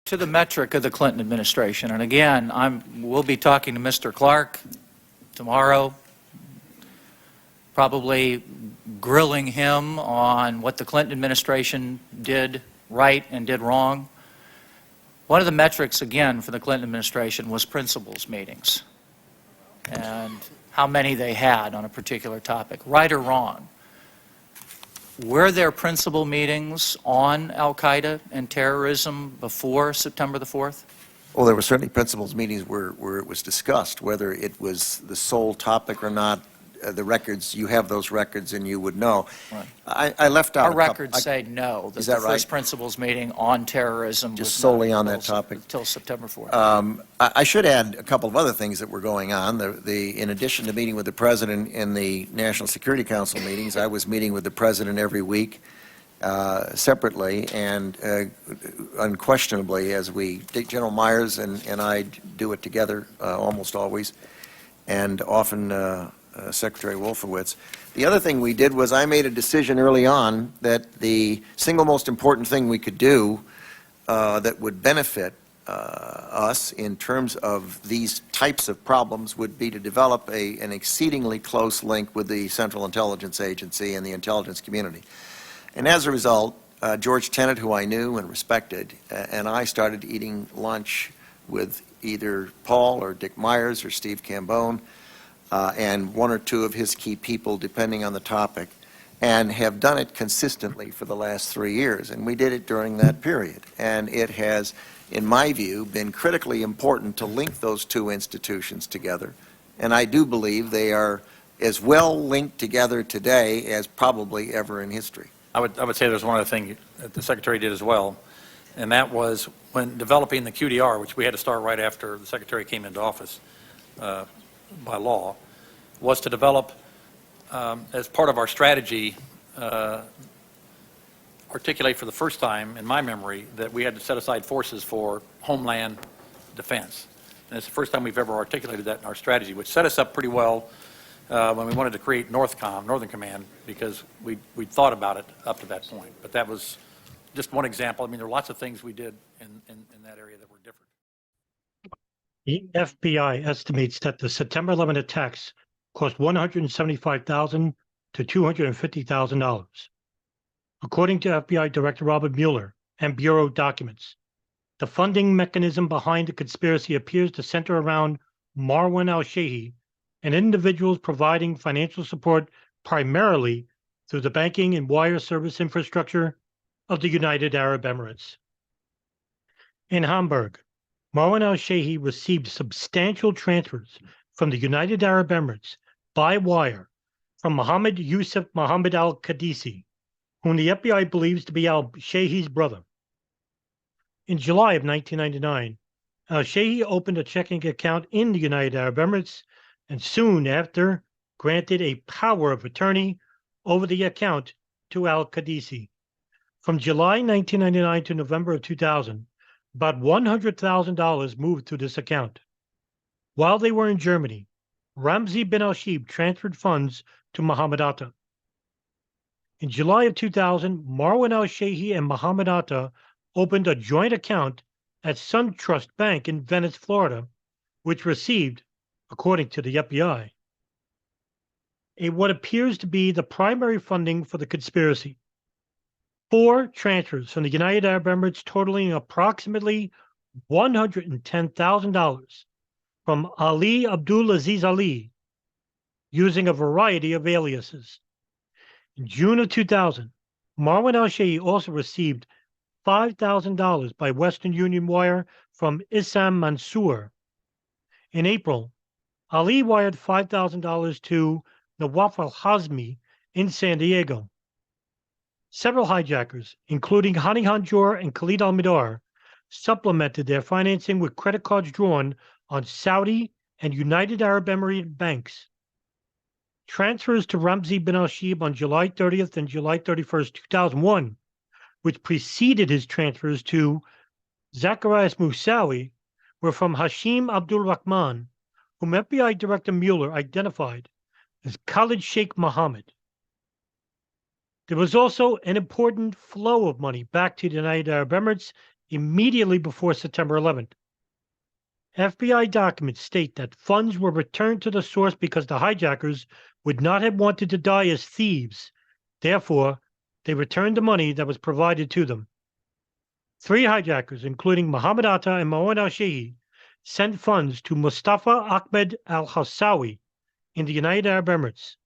To the metric of the Clinton administration, and again, we'll be talking to Mr. Clark tomorrow, probably grilling him on what the Clinton administration did right and did wrong. One of the metrics, again, for the Clinton administration was principals meetings and how many they had on a particular topic, right or wrong. Were there principal meetings on al-Qaeda and terrorism before September the 4th? Well, there were certainly principals meetings where it was discussed, whether it was the sole topic or not. The records, you have those records and you would know. Right. I left out Our records say no, that is that the first right? principals meeting on terrorism Just was solely not on until that topic? Until September 4th. I should add a couple of other things that were going on. In addition to meeting with the President in the National Security Council meetings, I was meeting with the President every week separately, and unquestionably, as General Myers and I do it together almost always, and often Secretary Wolfowitz. The other thing we did was I made a decision early on that the single most important thing we could do that would benefit us in terms of these types of problems would be to develop an exceedingly close link with the Central Intelligence Agency and the intelligence community. And as a result, George Tenet, who I knew and respected, and I started eating lunch with either Paul or Dick Myers or Steve Cambone, and one or two of his key people, depending on the topic, and have done it consistently for the last 3 years. And we did it during that period. And it has, in my view, been critically important to link those two institutions together. And I do believe they are as well linked together today as probably ever in history. I would say there's one other thing that the Secretary did as well, and that was when developing the QDR, which we had to start right after the Secretary came into office by law, was to develop, as part of our strategy, articulate for the first time in my memory that we had to set aside forces for homeland defense. And it's the first time we've ever articulated that in our strategy, which set us up pretty well when we wanted to create Northern Command, because we'd thought about it up to that point. But that was just one example. I mean, there are lots of things we did in that area that were different. The FBI estimates that the September 11 attacks cost $175,000 to $250,000. According to FBI Director Robert Mueller and Bureau documents, the funding mechanism behind the conspiracy appears to center around Marwan al-Shehhi and individuals providing financial support primarily through the banking and wire service infrastructure of the United Arab Emirates. In Hamburg, Marwan al-Shehhi received substantial transfers from the United Arab Emirates by wire from Mohammed Yusuf Mohammed al-Qadisi, whom the FBI believes to be al-Shehhi's brother. In July of 1999, al-Shehhi opened a checking account in the United Arab Emirates and soon after granted a power of attorney over the account to al-Qadisi. From July 1999 to November of 2000, about $100,000 moved through this account. While they were in Germany, Ramzi bin al-Shibh transferred funds to Mohammed Atta. In July of 2000, Marwan al-Shehhi and Mohammed Atta opened a joint account at SunTrust Bank in Venice, Florida, which received, according to the FBI, what appears to be the primary funding for the conspiracy. 4 transfers from the United Arab Emirates totaling approximately $110,000 from Ali Abdul Aziz Ali, using a variety of aliases. In June of 2000, Marwan al-Shehhi also received $5,000 by Western Union wire from Issam Mansour. In April, Ali wired $5,000 to Nawaf al-Hazmi in San Diego. Several hijackers, including Hani Hanjour and Khalid al-Midar, supplemented their financing with credit cards drawn on Saudi and United Arab Emirate banks. Transfers to Ramzi bin al-Shibh on July 30th and July 31st, 2001, which preceded his transfers to Zacharias Moussaoui, were from Hashim Abdul Rahman, whom FBI Director Mueller identified as Khalid Sheikh Mohammed. There was also an important flow of money back to the United Arab Emirates immediately before September 11th. FBI documents state that funds were returned to the source because the hijackers would not have wanted to die as thieves. Therefore, they returned the money that was provided to them. 3 hijackers, including Mohammed Atta and Mohammed al-Shehi, sent funds to Mustafa Ahmed al-Hawsawi in the United Arab Emirates.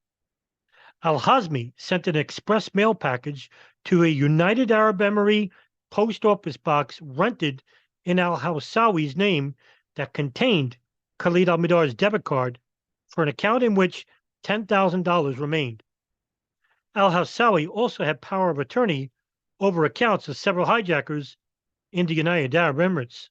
Al-Hazmi sent an express mail package to a United Arab Emirate post office box rented in al-Hawsawi's name that contained Khalid al-Midar's debit card for an account in which $10,000 remained. Al-Hawsawi also had power of attorney over accounts of several hijackers in the United Arab Emirates.